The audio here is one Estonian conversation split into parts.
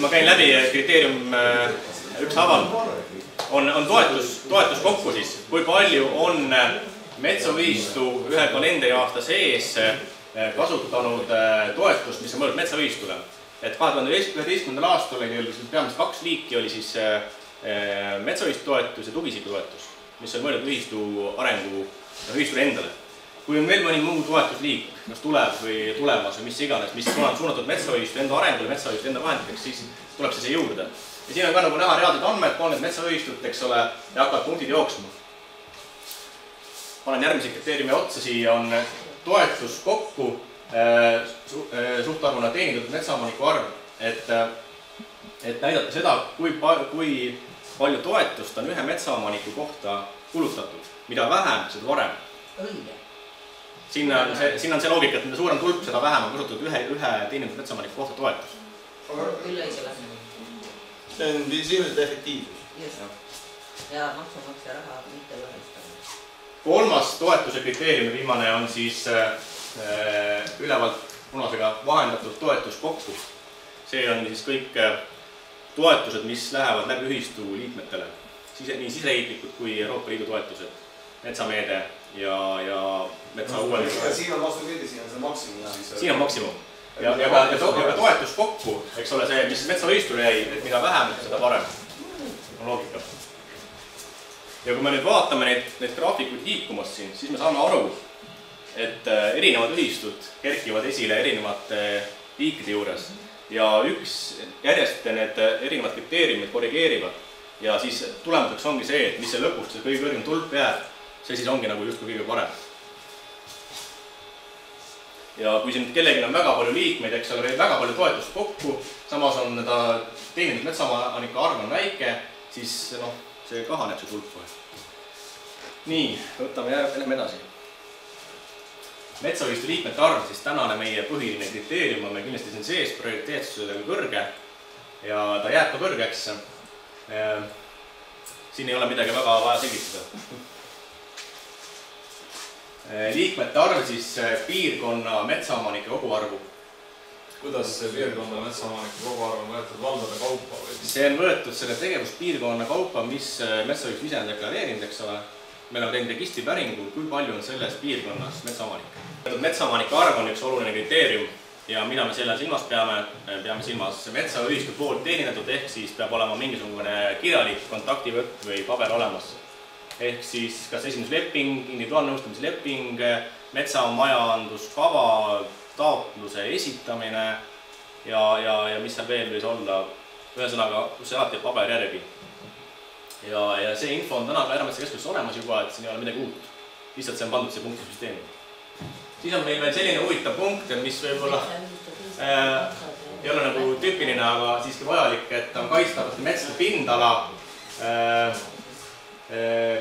Ma käin läbi kriteerium ükshaaval. On toetus kokku siis, kui palju on metsaühistu ühe kalendriaasta sees kasutanud toetust, mis on mõeldud metsaühistule. Et 2011. aastal oli peamiselt 2 liiki, oli siis metsaühistu toetus ja tugiisiku toetus, mis on mõeldud ühistu arengu ühistule endale. Kui on veel mõni muu toetusliik, kas tuleb või tulemas või mis iganes, mis on suunatud metsaühistu enda arengule, metsaühistu enda vahenditeks, siis tuleb see siia juurde. Ja siin on ka nagu näha reaalsed andmed, panen ühistut, eks ole, ja hakkavad punktid jooksma. Panen järgmise kriteeriumi otsa, siia on toetus kokku suhtarvuna teenindatud metsaomaniku arv, et näidata seda, kui palju toetust on ühe metsaomaniku kohta kulutatud. Mida vähem, seda varem. Siin on see loogika, et mida suurem tulp, seda vähem on kasutatud ühe teenindatud metsaomaniku kohta toetust. See on sisuliselt efektiivsus. Ja maksumaksja raha mitte lõhestamine. Kolmas toetuse kriteeriumi viimane on siis ülevalt punasega vahendatud toetus kokku. See on siis kõik toetused, mis lähevad läbi ühistu liikmetele. Nii siseriiklikud kui Euroopa Liidu toetused, metsameede ja metsa uuendus. Siin on vastupidi, siin on see maksimum. Siin on maksimum. Ja ka toetus kokku, eks ole see, mis metsaühistule jäi, et mida vähem, seda parem. On loogika. Ja kui me nüüd vaatame neid graafikuid liikumas siin, siis me saame aru, et erinevad ühistud kerkivad esile erinevate liikide juures. Ja järjest need erinevad kriteeriumid korrigeerivad. Ja siis tulemuseks ongi see, et mis see lõpuks, see kõige kõrgem tulp jääb, see siis ongi nagu justkui kõige parem. Ja kui siin kellelgi on väga palju liikmeid, eks ole, väga palju toetust kokku, samas on teenindatud metsaomaniku arv on väike, siis see kahaneb see tulp. Nii, võtame edasi. Metsaühistu liikmete arv, siis tänane meie põhiline kriteerium on meil kindlasti siin sees, prioriteetsusega kõrge ja ta jääb ka kõrgeks. Siin ei ole midagi väga vaja selgitada. Liikmete arv siis piirkonna metsaomanike koguarvu. Kuidas see piirkonna metsaomanike koguarv on võetud valdade kaupa? See on võetud selle tegevuspiirkonna kaupa, mis metsaühistu ise on deklareerinud, eks ole. Me oleme teinud registripäringu, kui palju on selles piirkonnas metsaomanikke. Metsaomanike arv on üks oluline kriteerium ja mida me selle silmas peame silmas metsaühistu poolt teenindatud, ehk siis peab olema mingisugune kirjalik kontaktivõtt või paber olemas. Ehk siis kas esindusleping, individuaalnõustamisleping, metsamajanduskava, taotluse esitamine ja mis seal veel võis olla, ühesõnaga, kus alati jääb paber järgi. Ja see info on täna ka Erametsakeskuses olemas juba, et siin ei ole midagi uut. Lihtsalt see on pandud see punktisüsteemi. Siis on meil veel selline huvitav punkt, mis võib-olla ei ole nagu tüüpiline, aga siiski vajalik, et on kaitstavate metsade pindala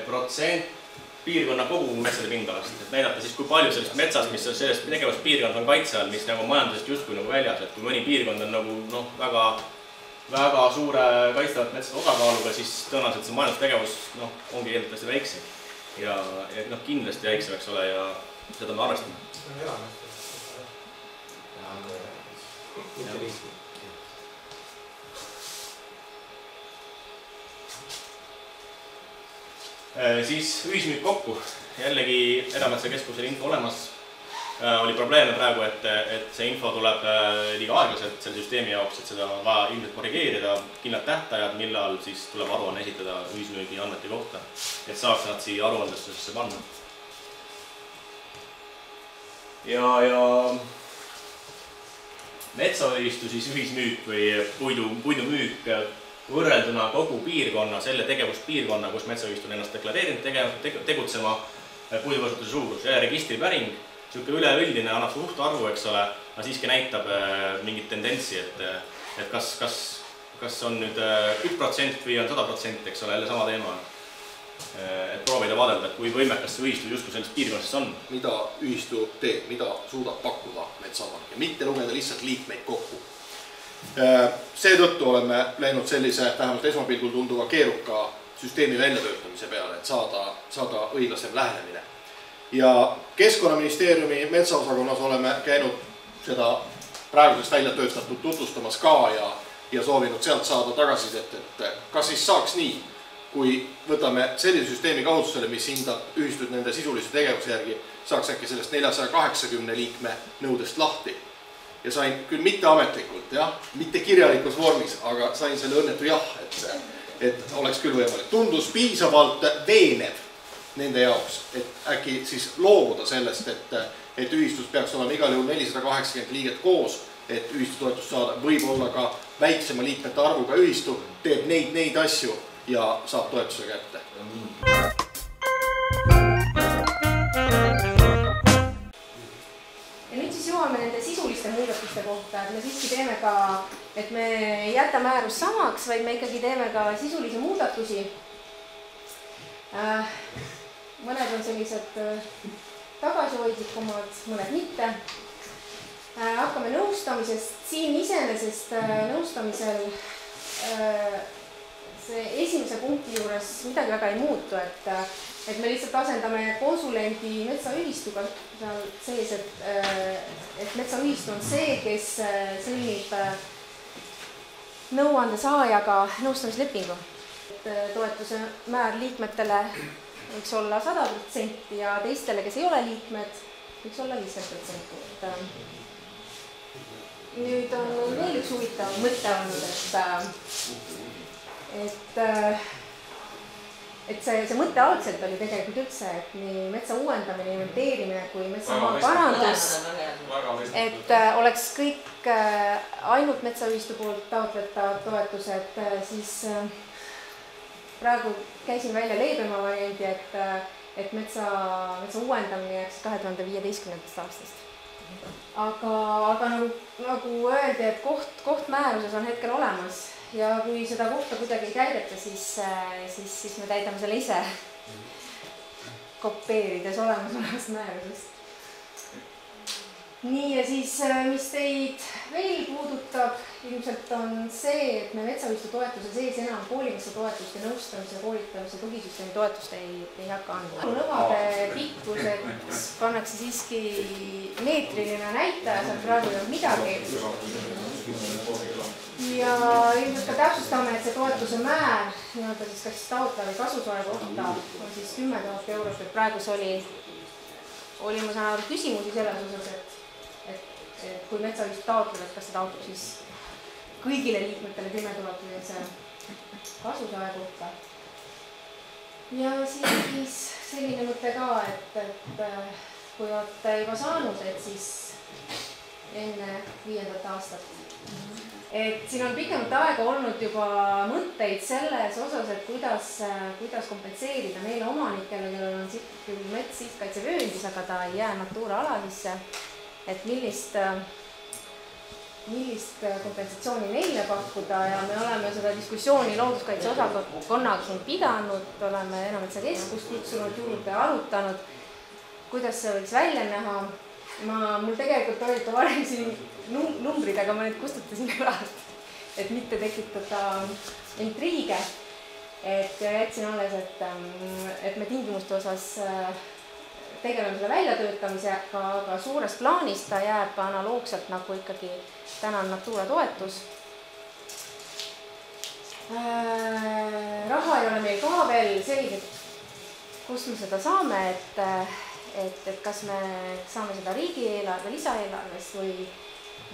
protsent piirkonna kogu metsade pindalast. Et näidata siis, kui palju sellest metsast, mis sellest tegevuspiirkond on kaitse all, mis nagu majandusest justkui nagu väljas. Et kui mõni piirkond on nagu väga suure kaitstavat metsade osakaaluga, siis tõenäoliselt see majandustegevus ongi eeldatavasti väiksem. Ja kindlasti väiksem, eks ole, ja seda me arvestame. Siis ühismüük kokku. Jällegi Erametsakeskusel info olemas. Oli probleeme praegu, et see info tuleb liiga aeglaselt selle süsteemi jaoks, et seda on vaja ilmselt korrigeerida kindlad tähtajad, millal siis tuleb aruanne esitada ühismüügi andmete kohta, et saaks nad siia aruandlusesse panna. Ja metsaühistu siis ühismüük või puidumüük võrrelduna kogu piirkonna, selle tegevuspiirkonna, kus metsaühistu on ennast deklareerinud tegutsema, puidukasutuse suurus ja registripäring. Siuke üleüldine annab suhtarvu, eks ole, aga siiski näitab mingit tendentsi, et kas kas on nüüd 1% või on 100%, eks ole, jälle sama teema. Et proovida vaadelda, et kui võimekas see ühistu justkui sellest piirkonnast on. Mida ühistu teeb, mida suudab pakkuda metsaomanik ja mitte lugeda lihtsalt liikmeid kokku. Seetõttu oleme läinud sellise vähemalt esmapilgul tunduva keeruka süsteemi väljatöötamise peale, et saada õiglasem lähenemine. Ja Keskkonnaministeeriumi metsaosakonnas oleme käinud seda praegusest välja töötatud tutvustamas ka ja soovinud sealt saada tagasisidet, et kas siis saaks nii, kui võtame sellise süsteemi kasutusele, mis hindab ühistuid nende sisulise tegevuse järgi, saaks äkki sellest 480 liikme nõudest lahti. Ja sain küll mitte ametlikult, mitte kirjalikus vormis, aga sain selle õnnetu jah, et oleks küll võimalik. Tundus piisavalt veenev nende jaoks, et äkki siis loobuda sellest, et ühistus peaks olema igal juhul 480 liiget koos, et ühistutoetust saada, võib olla ka väiksema liikmete arvuga ühistu, teeb neid asju ja saab toetuse kätte. Ja nüüd siis jõuame nende sisuliste muudatuste kohta, et me siiski teeme ka, et me ei jäta määrus samaks, vaid me ikkagi teeme ka sisulisi muudatusi. Mõned on sellised tagasihoidlikumad, mõned mitte. Hakkame nõustamisest. Siin iseenesest nõustamisel see esimese punkti juures midagi väga ei muutu, et me lihtsalt asendame konsulendi metsaühistuga seal sees, et metsaühistu on see, kes sõlmib nõuande saajaga nõustamislepingu. Toetuse määr liikmetele võiks olla 100% ja teistele, kes ei ole liikmed, võiks olla 50%. Nüüd on veel üks huvitav mõte olnud, et see mõte algselt oli tegelikult üldse, et nii metsa uuendamine, inventeerimine kui metsamaa parandus, et oleks kõik ainult metsaühistu poolt taotletav toetused, siis praegu käisin välja leebema variandi, et metsa uuendamine jääks 2015. aastast. Aga nagu öeldi, et koht määruses on hetkel olemas ja kui seda kohta kuidagi ei täideta, siis me täidame selle ise kopeerides olemasolevast määrusest. Nii ja siis, mis teid veel puudutab, ilmselt on see, et me metsaühistu toetuse sees enam koolimetsa toetust ja nõustamise, koolitamise, tugisüsteemi toetust ei hakka andma. Nõvade pikkuseks pannakse siiski meetriline näitaja, seal praegu ei olnud midagi. Ja ilmselt ka täpsustame, et see toetuse määr, nii-öelda siis kas taotleja või kasusaaja kohta on siis 10 000 eurot, et praegus oli ma saan aru küsimusi selles osas, et kui metsaühistu taotleb, et kas see taotleb siis kõigile liikmetele 10 000 või see kasusaaja kohta. Ja siis selline mõte ka, et kui olete juba saanud, et siis enne 5. aastat. Et siin on pikemat aega olnud juba mõtteid selles osas, et kuidas kompenseerida neile omanikele, kellel on küll mets sihtkaitsevööndis, aga ta ei jää Natura ala sisse. Et millist kompensatsiooni neile pakkuda ja me oleme seda diskussiooni looduskaitse osakonnaga siin pidanud, oleme Enametsa Keskust kutsunud juurde ja arutanud, kuidas see võiks välja näha. Mul tegelikult olid ka varem siin numbrid, aga ma nüüd kustutasin ära, et mitte tekitada intriige. Et jätsin alles, et me tingimuste osas tegeleme selle väljatöötamisega, aga suures plaanis ta jääb analoogselt nagu ikkagi täna on Natura toetus. Raha ei ole meil ka veel selgelt, kus me seda saame, et kas me saame seda riigieelarve, lisaeelarvest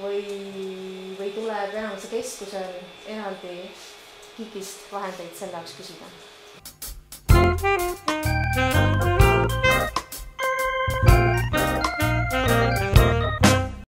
või tuleb Enametsa Keskusel eraldi KIK-ist vahendeid selle jaoks küsida.